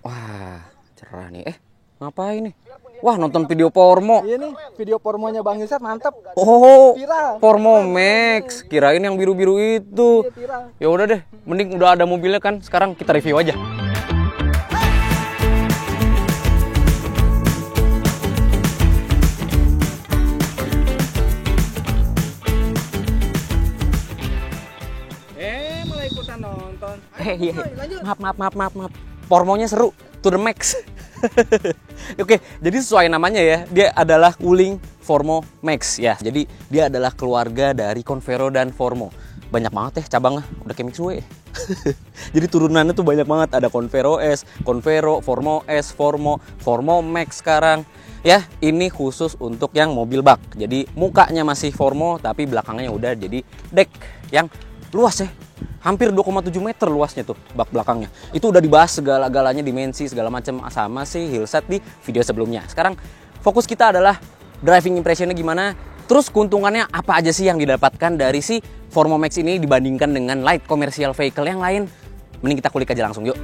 Wah, cerah nih. Ngapain nih? Wah, nonton video porno. Iya nih, video pormonya Bang Yusat mantep. Oh, Viral. Pormo Max. Kirain yang biru-biru itu. Iya, viral. Ya udah deh, mending udah ada mobilnya kan. Sekarang kita review aja. Mulai ikutan nonton. Iya. Maaf. Pormonya seru. To the max. Oke, jadi sesuai namanya ya, dia adalah Wuling Formo Max ya. Jadi dia adalah keluarga dari Convero dan Formo. Banyak banget ya cabangnya, udah kayak Mixway. Jadi turunannya tuh banyak banget, ada Convero S, Convero, Formo S, Formo Max sekarang. Ya, ini khusus untuk yang mobil bak. Jadi mukanya masih Formo tapi belakangnya udah jadi deck yang luas ya. Hampir 2,7 meter luasnya tuh bak belakangnya. Itu udah dibahas segala-galanya, dimensi segala macam sama si Hillset di video sebelumnya. Sekarang fokus kita adalah driving impressionnya gimana, terus keuntungannya apa aja sih yang didapatkan dari si Formo Max ini dibandingkan dengan light commercial vehicle yang lain. Mending kita kulik aja langsung yuk.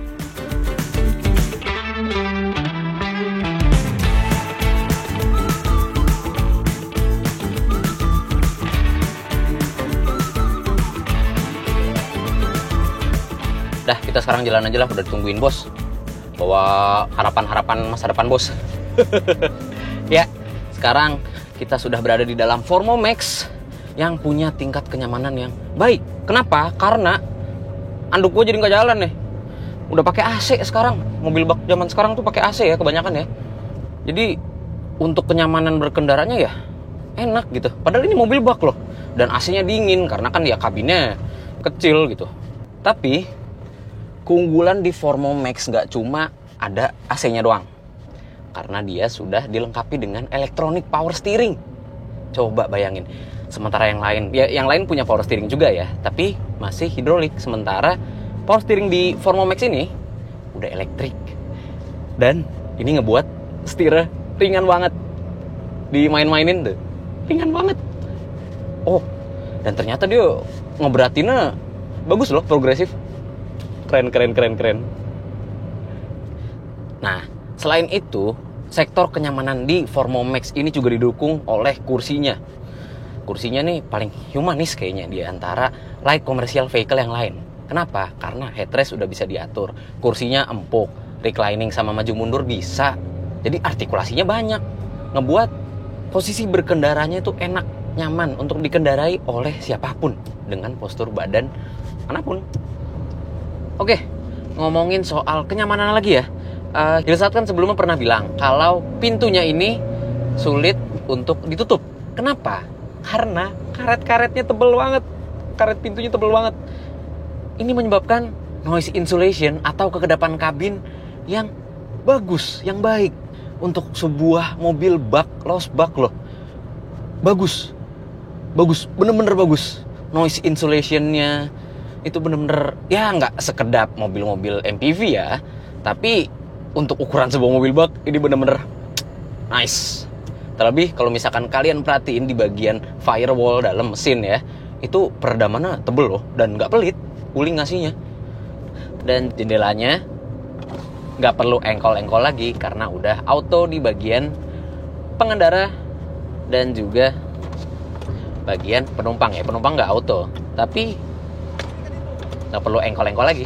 Dah, kita sekarang jalan aja lah, udah ditungguin bos. Bawa harapan-harapan masa depan bos. Ya, sekarang kita sudah berada di dalam Formo Max yang punya tingkat kenyamanan yang baik. Kenapa? Karena anduk gue jadi nggak jalan nih. Udah pakai AC sekarang. Mobil bak zaman sekarang tuh pakai AC ya kebanyakan ya. Jadi untuk kenyamanan berkendaranya ya enak gitu. Padahal ini mobil bak loh. Dan AC-nya dingin karena kan ya kabinnya kecil gitu. Tapi keunggulan di Formo Max nggak cuma ada AC-nya doang. Karena dia sudah dilengkapi dengan electronic power steering. Coba bayangin. Sementara yang lain punya power steering juga ya, tapi masih hidrolik. Sementara power steering di Formo Max ini udah elektrik. Dan ini ngebuat setirnya ringan banget. Dimain-mainin tuh. Ringan banget. Oh, dan ternyata dia ngeberatinnya bagus loh, progresif. Keren. Nah, selain itu, sektor kenyamanan di Formo Max ini juga didukung oleh kursinya. Kursinya nih paling humanis kayaknya di antara light commercial vehicle yang lain. Kenapa? Karena headrest udah bisa diatur. Kursinya empuk, reclining sama maju mundur bisa. Jadi artikulasinya banyak. Ngebuat posisi berkendaranya itu enak, nyaman untuk dikendarai oleh siapapun dengan postur badan manapun. Oke, ngomongin soal kenyamanan lagi ya. Hillset kan sebelumnya pernah bilang kalau pintunya ini sulit untuk ditutup. Kenapa? Karena karet-karetnya tebel banget. Karet pintunya tebel banget. Ini menyebabkan noise insulation atau kekedapan kabin yang bagus, yang baik. Untuk sebuah mobil bak, lost bak loh. Bagus, bener-bener bagus. Noise insulationnya itu bener-bener ya nggak sekedap mobil-mobil MPV ya, tapi untuk ukuran sebuah mobil bak ini bener-bener nice. Terlebih kalau misalkan kalian perhatiin di bagian firewall dalam mesin ya, itu peredamannya tebel loh dan nggak pelit, Wuling ngasihnya. Dan jendelanya nggak perlu engkol-engkol lagi karena udah auto di bagian pengendara dan juga bagian penumpang ya. Penumpang nggak auto, tapi nggak perlu engkol-engkol lagi.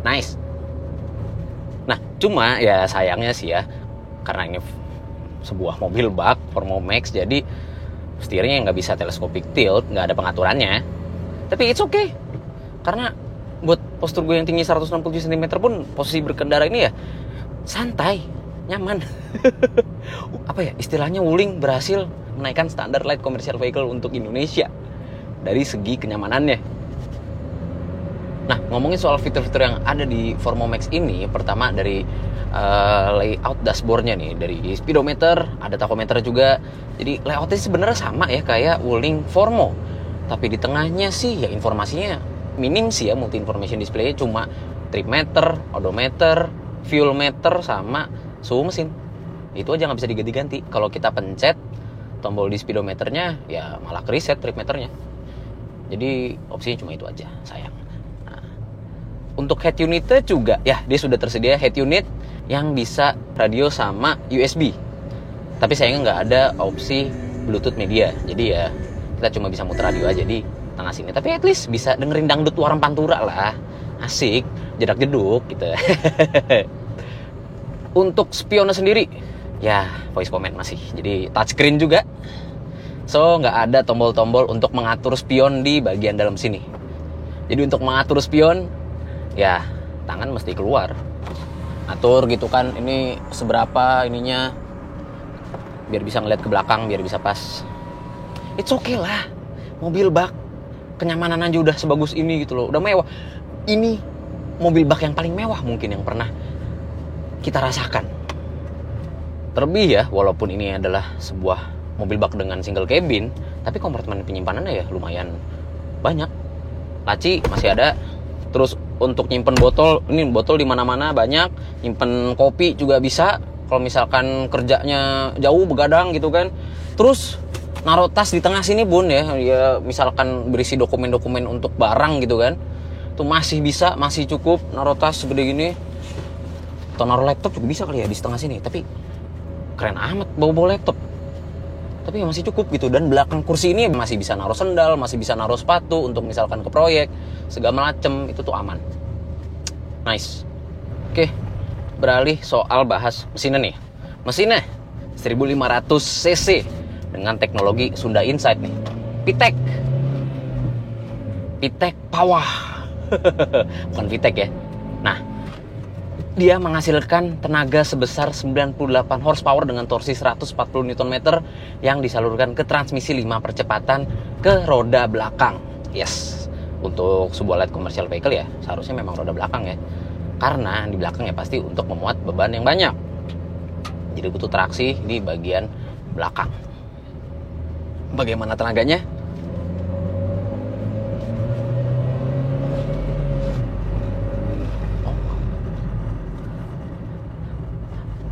Nice. Nah, cuma ya sayangnya sih ya, karena ini sebuah mobil bak Formo Max, jadi setirnya nggak bisa telescopic tilt, nggak ada pengaturannya. Tapi it's okay, karena buat postur gue yang tinggi 167 cm pun posisi berkendara ini ya santai, nyaman. Apa ya istilahnya, Wuling berhasil menaikkan standar light commercial vehicle untuk Indonesia dari segi kenyamanannya. Nah, ngomongin soal fitur-fitur yang ada di Formo Max ini, pertama dari layout dashboardnya nih, dari speedometer, ada tachometer juga. Jadi layoutnya sebenarnya sama ya kayak Wuling Formo, tapi di tengahnya sih ya informasinya minim sih ya, multi information display-nya cuma trip meter, odometer, fuel meter sama suhu mesin. Itu aja nggak bisa diganti-ganti. Kalau kita pencet tombol di speedometernya ya malah ke reset trip meternya. Jadi opsinya cuma itu aja, sayang. Untuk head unitnya juga, ya dia sudah tersedia head unit yang bisa radio sama USB. Tapi sayangnya nggak ada opsi Bluetooth media. Jadi ya kita cuma bisa muter radio aja di tengah sini. Tapi at least bisa dengerin dangdut warung pantura lah. Asik, jedak jeduk gitu. Untuk spionnya sendiri, ya voice command masih. Jadi touchscreen juga. So nggak ada tombol-tombol untuk mengatur spion di bagian dalam sini. Jadi untuk mengatur spion, ya tangan mesti keluar. Atur gitu kan, ini seberapa ininya, biar bisa ngeliat ke belakang, biar bisa pas. It's okay lah, mobil bak kenyamanan aja udah sebagus ini gitu loh, udah mewah. Ini mobil bak yang paling mewah mungkin yang pernah kita rasakan. Terlebih ya, walaupun ini adalah sebuah mobil bak dengan single cabin, tapi kompartemen penyimpanannya ya lumayan banyak. Laci masih ada. Terus untuk nyimpen botol, ini botol di mana-mana banyak. Nyimpen kopi juga bisa kalau misalkan kerjanya jauh begadang gitu kan. Terus naruh tas di tengah sini bun ya, misalkan berisi dokumen-dokumen untuk barang gitu kan. Itu masih bisa, masih cukup naruh tas segede gini. Atau naruh laptop juga bisa kali ya di setengah sini. Tapi keren amat bawa laptop. Tapi masih cukup gitu. Dan belakang kursi ini masih bisa naruh sendal, masih bisa naruh sepatu untuk misalkan ke proyek, segala macem, itu tuh aman. Nice. Oke, beralih soal bahas mesinnya nih. Mesinnya 1500 cc dengan teknologi Sunda Insight nih. Pitek Power. Bukan Pitek ya. Nah, dia menghasilkan tenaga sebesar 98 horsepower dengan torsi 140 Nm yang disalurkan ke transmisi 5 percepatan ke roda belakang. Yes, untuk sebuah light commercial vehicle ya seharusnya memang roda belakang ya. Karena di belakang ya pasti untuk memuat beban yang banyak. Jadi butuh traksi di bagian belakang. Bagaimana tenaganya?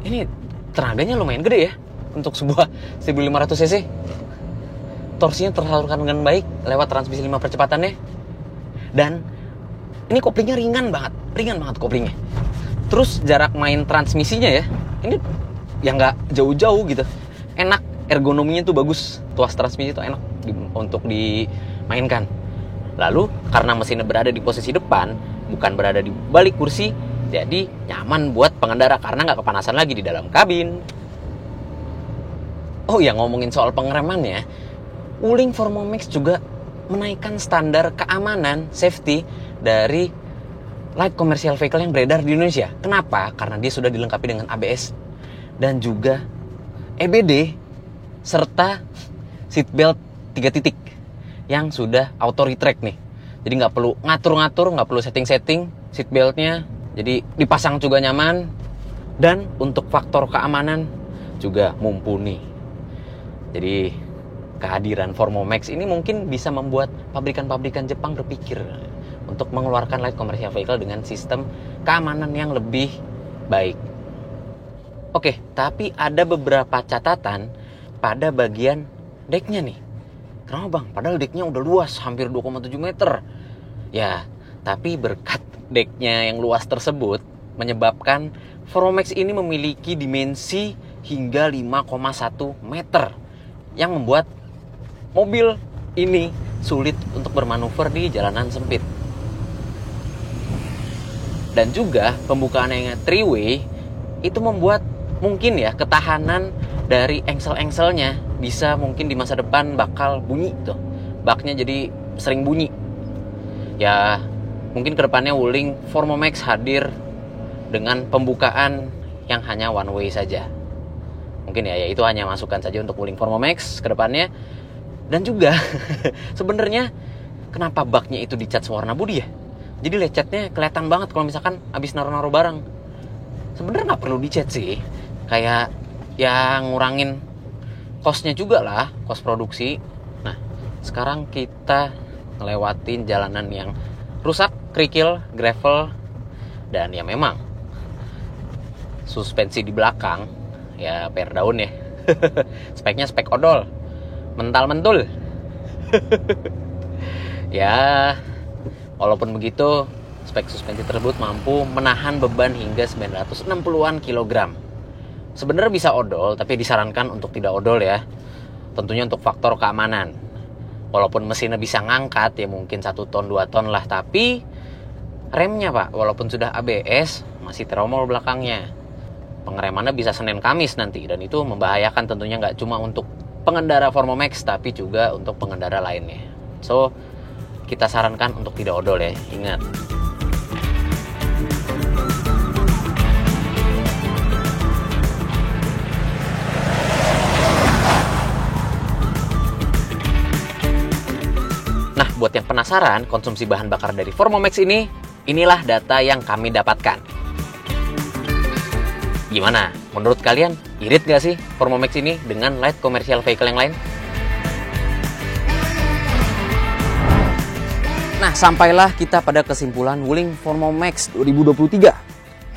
Ini tenaganya lumayan gede ya untuk sebuah 1500 cc. Torsinya tersalurkan dengan baik lewat transmisi 5 percepatannya. Dan ini koplingnya ringan banget koplingnya. Terus jarak main transmisinya ya, ini yang nggak jauh-jauh gitu. Enak, ergonominya tuh bagus. Tuas transmisi tuh enak untuk dimainkan. Lalu karena mesinnya berada di posisi depan, bukan berada di balik kursi, jadi nyaman buat pengendara karena nggak kepanasan lagi di dalam kabin. Oh ya, ngomongin soal pengeremannya, Wuling Formomax juga menaikkan standar keamanan safety dari light commercial vehicle yang beredar di Indonesia. Kenapa? Karena dia sudah dilengkapi dengan ABS dan juga EBD serta seatbelt 3 titik yang sudah auto retract nih. Jadi nggak perlu ngatur-ngatur, nggak perlu setting-setting seatbeltnya. Jadi dipasang juga nyaman. Dan untuk faktor keamanan juga mumpuni. Jadi kehadiran Formomax ini mungkin bisa membuat pabrikan-pabrikan Jepang berpikir untuk mengeluarkan light commercial vehicle dengan sistem keamanan yang lebih baik. Oke, tapi ada beberapa catatan pada bagian deknya nih. Kenapa bang? Padahal deknya udah luas, hampir 2,7 meter. Ya, tapi berkat deknya yang luas tersebut menyebabkan Formomax ini memiliki dimensi hingga 5,1 meter yang membuat mobil ini sulit untuk bermanuver di jalanan sempit. Dan juga pembukaannya 3-way itu membuat mungkin ya ketahanan dari engsel-engselnya bisa mungkin di masa depan bakal bunyi tuh. Baknya jadi sering bunyi. Ya, mungkin kedepannya Wuling Formomax hadir dengan pembukaan yang hanya one way saja. Mungkin ya itu hanya masukan saja untuk Wuling Formomax kedepannya. Dan juga sebenarnya kenapa baknya itu dicat sewarna budi ya? Jadi lecetnya kelihatan banget kalau misalkan abis naruh-naruh barang. Sebenarnya nggak perlu dicat sih. Kayak yang ngurangin cost-nya juga lah, cost produksi. Nah, sekarang kita ngelewatin jalanan yang rusak, kerikil, gravel, dan ya memang suspensi di belakang ya per daun ya. Speknya spek odol, mental-mentul. Ya, walaupun begitu Spek suspensi tersebut mampu menahan beban hingga 960-an kilogram. Sebenarnya bisa odol, tapi disarankan untuk tidak odol ya. Tentunya untuk faktor keamanan. Walaupun mesinnya bisa ngangkat ya mungkin 1 ton 2 ton lah, tapi remnya Pak, walaupun sudah ABS masih tromol belakangnya. Pengeremannya bisa Senin Kamis nanti, dan itu membahayakan tentunya nggak cuma untuk pengendara Formomax tapi juga untuk pengendara lainnya. So, kita sarankan untuk tidak odol ya, ingat. Nah, buat yang penasaran konsumsi bahan bakar dari Formomax ini, inilah data yang kami dapatkan. Gimana? Menurut kalian, irit gak sih Formomax ini dengan light commercial vehicle yang lain? Nah, sampailah kita pada kesimpulan Wuling Formomax 2023.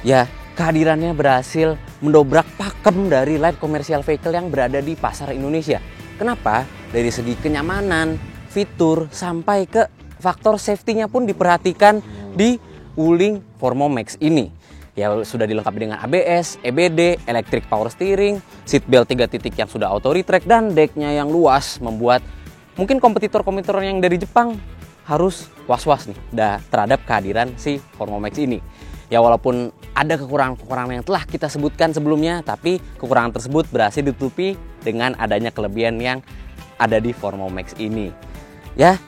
Ya, kehadirannya berhasil mendobrak pakem dari light commercial vehicle yang berada di pasar Indonesia. Kenapa? Dari segi kenyamanan, fitur, sampai ke faktor safety-nya pun diperhatikan di Wuling Formomax ini. Ya, sudah dilengkapi dengan ABS, EBD, electric power steering, seatbelt 3 titik yang sudah auto retract, dan decknya yang luas membuat mungkin kompetitor-kompetitor yang dari Jepang harus was-was nih terhadap kehadiran si Formomax ini. Ya, walaupun ada kekurangan-kekurangan yang telah kita sebutkan sebelumnya, tapi kekurangan tersebut berhasil ditutupi dengan adanya kelebihan yang ada di Formomax ini. Ya,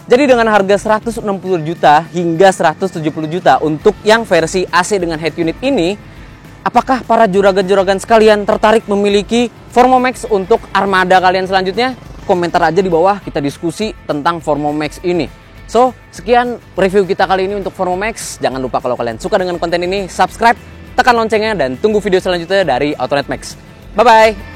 jadi dengan harga 160 juta hingga 170 juta untuk yang versi AC dengan head unit ini, apakah para juragan-juragan sekalian tertarik memiliki Formomax untuk armada kalian selanjutnya? Komentar aja di bawah, kita diskusi tentang Formomax ini. So, sekian review kita kali ini untuk Formomax. Jangan lupa kalau kalian suka dengan konten ini, subscribe, tekan loncengnya, dan tunggu video selanjutnya dari Autonet Max. Bye-bye!